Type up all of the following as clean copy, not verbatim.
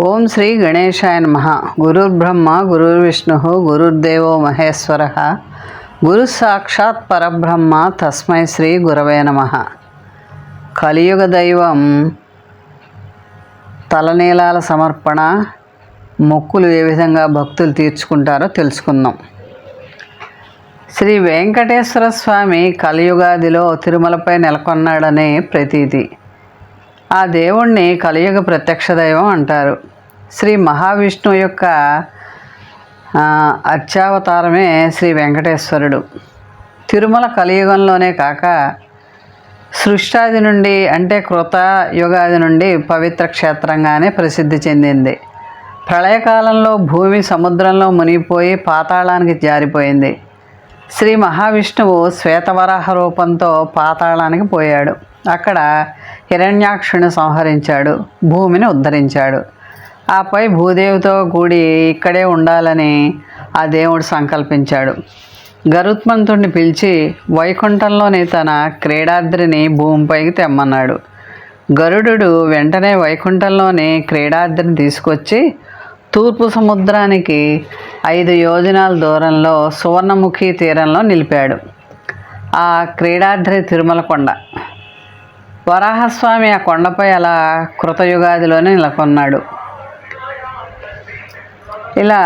ఓం శ్రీ గణేశాయ నమః. గురుర్బ్రహ్మ గురుర్విష్ణు గురుర్దేవో మహేశ్వర గురు సాక్షాత్ పరబ్రహ్మ తస్మై శ్రీ గురవే నమః. కలియుగ దైవం తలనీలాల సమర్పణ మొక్కులు ఏ విధంగా భక్తులు తీర్చుకుంటారో తెలుసుకుందాం. శ్రీ వెంకటేశ్వర స్వామి కలియుగాదిలో తిరుమలపై నెలకొన్నాడనే ప్రతీతి. ఆ దేవుణ్ణి కలియుగ ప్రత్యక్ష దైవం అంటారు. శ్రీ మహావిష్ణువు యొక్క అర్చావతారమే శ్రీ వెంకటేశ్వరుడు. తిరుమల కలియుగంలోనే కాక సృష్టాది నుండి అంటే కృత యుగాది నుండి పవిత్ర క్షేత్రంగానే ప్రసిద్ధి చెందింది. ప్రళయకాలంలో భూమి సముద్రంలో మునిగిపోయి పాతాళానికి జారిపోయింది. శ్రీ మహావిష్ణువు శ్వేతవరాహ రూపంతో పాతాళానికి పోయాడు. అక్కడ హిరణ్యాక్షుని సంహరించాడు, భూమిని ఉద్ధరించాడు. ఆపై భూదేవితో కూడి ఇక్కడే ఉండాలని ఆ దేవుడు సంకల్పించాడు. గరుత్మంతుడిని పిలిచి వైకుంఠంలోని తన క్రీడాద్రిని భూమిపైకి తెమ్మన్నాడు. గరుడు వెంటనే వైకుంఠంలోని క్రీడాద్రిని తీసుకొచ్చి తూర్పు సముద్రానికి 5 యోజనాల దూరంలో సువర్ణముఖి తీరంలో నిలిపాడు. ఆ క్రీడాద్రి తిరుమల కొండ. వరాహస్వామి ఆ కొండపై అలా కృతయుగాదిలోనే నెలకొన్నాడు. ఇలా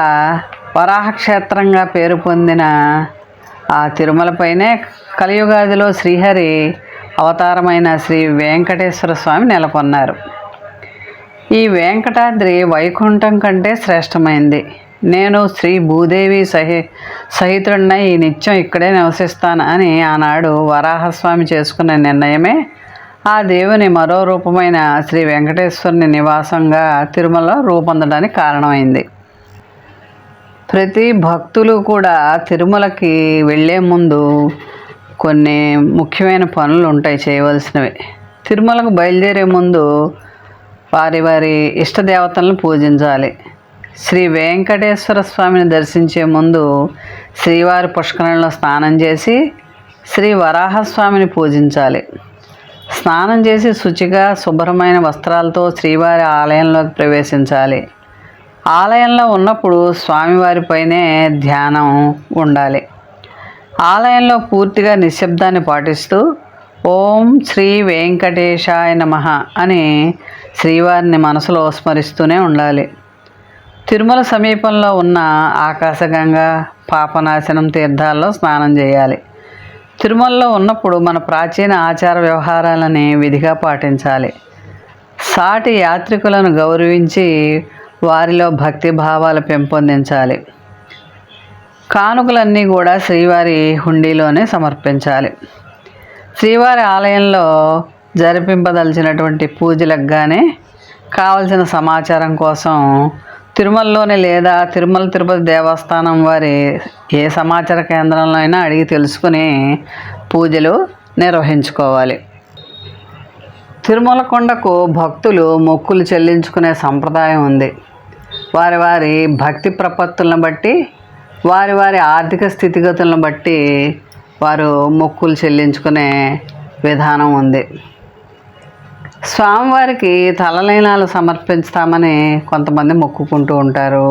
వరాహక్షేత్రంగా పేరు పొందిన ఆ తిరుమలపైనే కలియుగాదిలో శ్రీహరి అవతారమైన శ్రీ వెంకటేశ్వర స్వామి నెలకొన్నారు. ఈ వెంకటాద్రి వైకుంఠం కంటే శ్రేష్టమైంది. నేను శ్రీ భూదేవి సహితుడినై ఈ నిత్యం ఇక్కడే నివసిస్తాను అని ఆనాడు వరాహస్వామి చేసుకున్న నిర్ణయమే ఆ దేవుని మరో రూపమైన శ్రీ వెంకటేశ్వరుని నివాసంగా తిరుమలలో రూపొందడానికి కారణమైంది. ప్రతి భక్తులు కూడా తిరుమలకి వెళ్ళే ముందు కొన్ని ముఖ్యమైన పనులు ఉంటాయి చేయవలసినవి. తిరుమలకు బయలుదేరే ముందు వారి వారి ఇష్టదేవతలను పూజించాలి. శ్రీ వెంకటేశ్వర స్వామిని దర్శించే ముందు శ్రీవారి పుష్కరంలో స్నానం చేసి శ్రీ వరాహస్వామిని పూజించాలి. స్నానం చేసి శుచిగా శుభ్రమైన వస్త్రాలతో శ్రీవారి ఆలయంలోకి ప్రవేశించాలి. ఆలయంలో ఉన్నప్పుడు స్వామివారిపైనే ధ్యానం ఉండాలి. ఆలయంలో పూర్తిగా నిశ్శబ్దాన్ని పాటిస్తూ ఓం శ్రీ వెంకటేశాయ నమః అని శ్రీవారిని మనసులో స్మరిస్తూనే ఉండాలి. తిరుమల సమీపంలో ఉన్న ఆకాశగంగా పాపనాశనం తీర్థాల్లో స్నానం చేయాలి. తిరుమలలో ఉన్నప్పుడు మన ప్రాచీన ఆచార వ్యవహారాలని విధిగా పాటించాలి. సాటి యాత్రికులను గౌరవించి వారిలో భక్తి భావాలు పెంపొందించాలి. కానుకలన్నీ కూడా శ్రీవారి హుండీలోనే సమర్పించాలి. శ్రీవారి ఆలయంలో జరిపింపదలిచినటువంటి పూజలకు కానీ కావలసిన సమాచారం కోసం తిరుమలలోనే లేదా తిరుమల తిరుపతి దేవస్థానం వారి ఏ సమాచార కేంద్రంలో అయినా అడిగి తెలుసుకుని పూజలు నిర్వహించుకోవాలి. తిరుమల కొండకు భక్తులు మొక్కులు చెల్లించుకునే సంప్రదాయం ఉంది. వారి వారి భక్తి ప్రపత్తులను బట్టి వారి వారి ఆర్థిక స్థితిగతులను బట్టి వారు మొక్కులు చెల్లించుకునే విధానం ఉంది. స్వామివారికి తలనీలాలు సమర్పిస్తామని కొంతమంది మొక్కుకుంటూ ఉంటారు.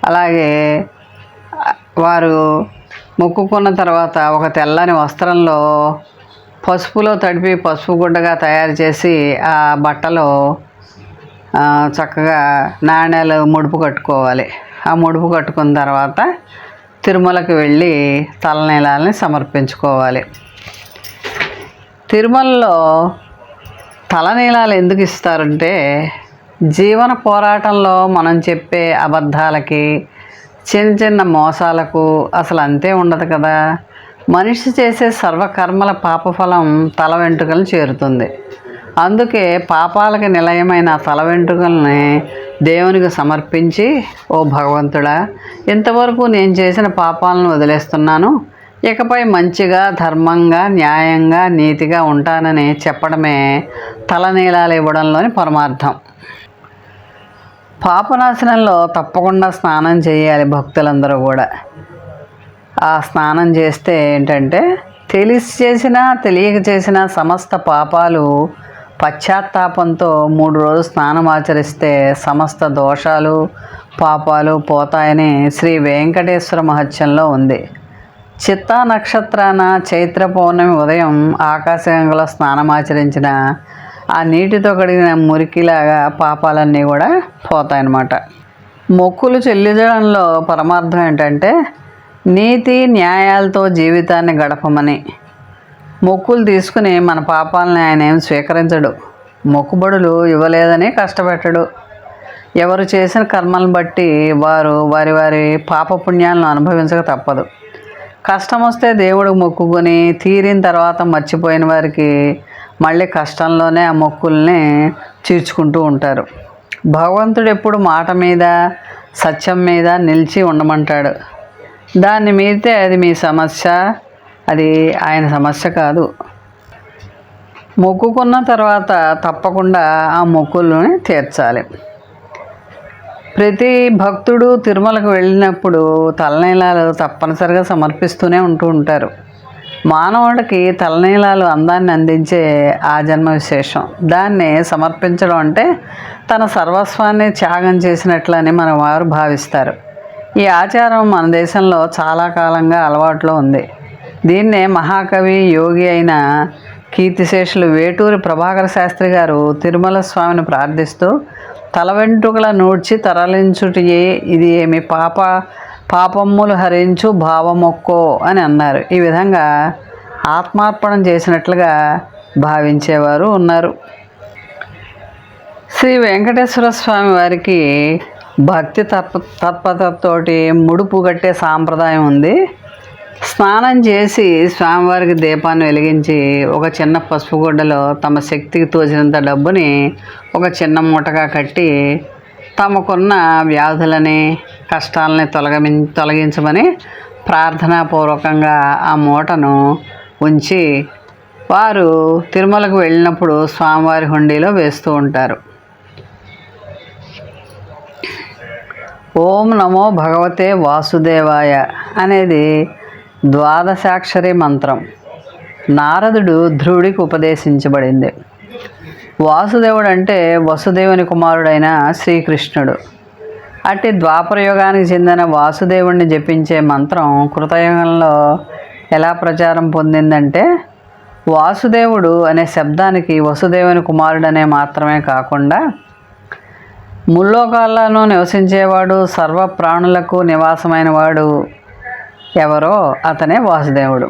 అలాగే వారు మొక్కుకున్న తర్వాత ఒక తెల్లని వస్త్రంలో పసుపులో తడిపి పసుపు గుడ్డగా తయారు చేసి ఆ బట్టలో చక్కగా నాణ్యాలు ముడుపు కట్టుకోవాలి. ఆ ముడుపు కట్టుకున్న తర్వాత తిరుమలకి వెళ్ళి తలనీలాలని సమర్పించుకోవాలి. తిరుమలలో తలనీలాలు ఎందుకు ఇస్తారంటే జీవన పోరాటంలో మనం చెప్పే అబద్ధాలకి చిన్న చిన్న మోసాలకు అసలు అంతే ఉండదు కదా. మనిషి చేసే సర్వకర్మల పాపఫలం తల వెంట్రుకలను చేరుతుంది. అందుకే పాపాలకి నిలయమైన తల వెంట్రుకల్ని దేవునికి సమర్పించి ఓ భగవంతుడా, ఇంతవరకు నేను చేసిన పాపాలను వదిలేస్తున్నాను, ఇకపై మంచిగా ధర్మంగా న్యాయంగా నీతిగా ఉంటానని చెప్పడమే తలనీలాలు ఇవ్వడంలోని పరమార్థం. పాపనాశనంలో తప్పకుండా స్నానం చేయాలి భక్తులందరూ కూడా. ఆ స్నానం చేస్తే ఏంటంటే తెలిసి చేసినా తెలియక చేసిన సమస్త పాపాలు పశ్చాత్తాపంతో 3 రోజులు స్నానం ఆచరిస్తే సమస్త దోషాలు పాపాలు పోతాయని శ్రీ వెంకటేశ్వర మహత్యంలో ఉంది. చిత్తా నక్షత్రాన చైత్ర పౌర్ణమి ఉదయం ఆకాశగంగలో స్నానమాచరించిన ఆ నీటితో కడిగిన మురికిలాగా పాపాలన్నీ కూడా పోతాయన్నమాట. మొక్కులు చెల్లించడంలో పరమార్థం ఏంటంటే నీతి న్యాయాలతో జీవితాన్ని గడపమని. మొక్కులు తీసుకుని మన పాపాలని ఆయన ఏం స్వీకరించడు. మొక్కుబడులు ఇవ్వలేదని కష్టపెట్టడు. ఎవరు చేసిన కర్మలను బట్టి వారు వారి వారి పాపపుణ్యాలను అనుభవించక తప్పదు. కష్టం వస్తే దేవుడికి మొక్కుకొని తీరిన తర్వాత మర్చిపోయిన వారికి మళ్ళీ కష్టంలోనే ఆ మొక్కుల్ని తీర్చుకుంటూ ఉంటారు. భగవంతుడు ఎప్పుడు మాట మీద సత్యం మీద నిలిచి ఉండమంటాడు. దాన్ని మీరితే అది మీ సమస్య, అది ఆయన సమస్య కాదు. మొక్కుకున్న తర్వాత తప్పకుండా ఆ మొక్కుల్ని తీర్చాలి. ప్రతి భక్తుడు తిరుమలకు వెళ్ళినప్పుడు తలనీలాలు తప్పనిసరిగా సమర్పిస్తూనే ఉంటారు. మానవుడికి తలనీలాలు అందాన్ని అందించే ఆ జన్మ విశేషం. దాన్ని సమర్పించడం అంటే తన సర్వస్వాన్ని త్యాగం చేసినట్లని మన వారు భావిస్తారు. ఈ ఆచారం మన దేశంలో చాలా కాలంగా అలవాటులో ఉంది. దీన్నే మహాకవి యోగి అయిన కీర్తిశేషులు వేటూరి ప్రభాకర శాస్త్రి గారు తిరుమల స్వామిని ప్రార్థిస్తూ తల వెంట్రుకల నూడ్చి తరలించుటియే ఇది ఏమి పాపమ్ములు హరించు భావమొక్కో అని అన్నారు. ఈ విధంగా ఆత్మార్పణం చేసినట్లుగా భావించేవారు ఉన్నారు. శ్రీ వెంకటేశ్వర స్వామి వారికి భక్తి తత్పరతతోటి ముడుపు కట్టే సాంప్రదాయం ఉంది. స్నానం చేసి స్వామివారికి దీపాన్ని వెలిగించి ఒక చిన్న పసుపు గుడ్డలో తమ శక్తికి తోచినంత డబ్బుని ఒక చిన్న మూటగా కట్టి తమకున్న వ్యాధులని కష్టాలని తొలగించమని ప్రార్థనాపూర్వకంగా ఆ మూటను ఉంచి వారు తిరుమలకు వెళ్ళినప్పుడు స్వామివారి హుండీలో వేస్తూ ఉంటారు. ఓం నమో భగవతే వాసుదేవాయ అనేది ద్వాదశాక్షరి మంత్రం. నారదుడు ధ్రువుడికి ఉపదేశించబడింది. వాసుదేవుడు అంటే వసుదేవుని కుమారుడైన శ్రీకృష్ణుడు. అట్టి ద్వాపరయుగానికి చెందిన వాసుదేవుడిని జపించే మంత్రం కృతయుగంలో ఎలా ప్రచారం పొందిందంటే వాసుదేవుడు అనే శబ్దానికి వసుదేవుని కుమారుడనే మాత్రమే కాకుండా ముల్లోకాలను నివసించేవాడు, సర్వ ప్రాణులకు నివాసమైన వాడు ఎవరో అతనే వాసుదేవుడు.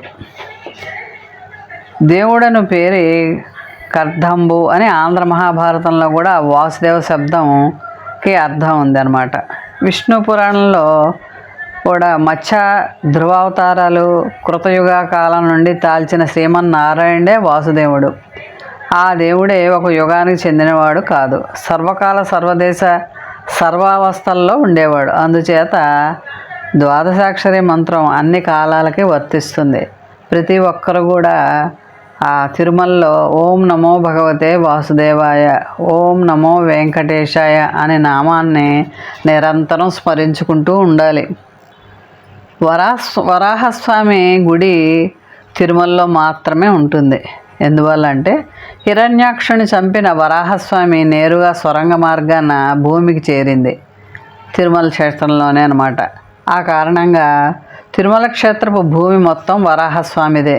దేవుడను పేరు కర్ధంబు అని ఆంధ్ర మహాభారతంలో కూడా వాసుదేవ శబ్దంకి అర్థం ఉందన్నమాట. విష్ణు పురాణంలో కూడా మత్స్య ధ్రువావతారాలు కృతయుగ కాలం నుండి తాల్చిన శ్రీమన్నారాయణుడే వాసుదేవుడు. ఆ దేవుడే ఒక యుగానికి చెందినవాడు కాదు, సర్వకాల సర్వదేశ సర్వావస్థల్లో ఉండేవాడు. అందుచేత ద్వాదశాక్షరి మంత్రం అన్ని కాలాలకి వర్తిస్తుంది. ప్రతి ఒక్కరు కూడా ఆ తిరుమలలో ఓం నమో భగవతే వాసుదేవాయ, ఓం నమో వెంకటేశాయ అనే నామాన్ని నిరంతరం స్మరించుకుంటూ ఉండాలి. వరాహస్వామి గుడి తిరుమలలో మాత్రమే ఉంటుంది. ఎందువల్ల అంటే హిరణ్యాక్షుని చంపిన వరాహస్వామి నేరుగా సొరంగ మార్గాన భూమికి చేరింది తిరుమల క్షేత్రంలోనే అన్నమాట. ఆ కారణంగా తిరుమల క్షేత్రపు భూమి మొత్తం వరాహస్వామిదే.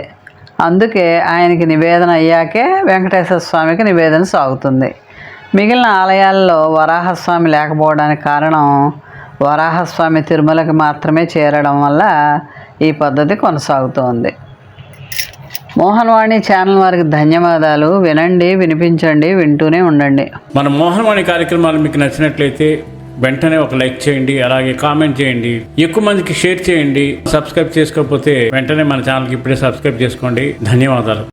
అందుకే ఆయనకి నివేదన అయ్యాకే వెంకటేశ్వర స్వామికి నివేదన సాగుతుంది. మిగిలిన ఆలయాల్లో వరాహస్వామి లేకపోవడానికి కారణం వరాహస్వామి తిరుమలకి మాత్రమే చేరడం వల్ల ఈ పద్ధతి కొనసాగుతోంది. మోహన్వాణి ఛానల్ వారికి ధన్యవాదాలు. వినండి, వినిపించండి, వింటూనే ఉండండి. మన మోహన్వాణి కార్యక్రమాలు మీకు నచ్చినట్లయితే వెంటనే ఒక లైక్ చేయండి, అలాగే కామెంట్ చేయండి, ఎక్కువ మందికి షేర్ చేయండి. సబ్స్క్రైబ్ చేసుకోకపోతే వెంటనే మన ఛానల్కి ఇప్పుడే సబ్స్క్రైబ్ చేసుకోండి. ధన్యవాదాలు.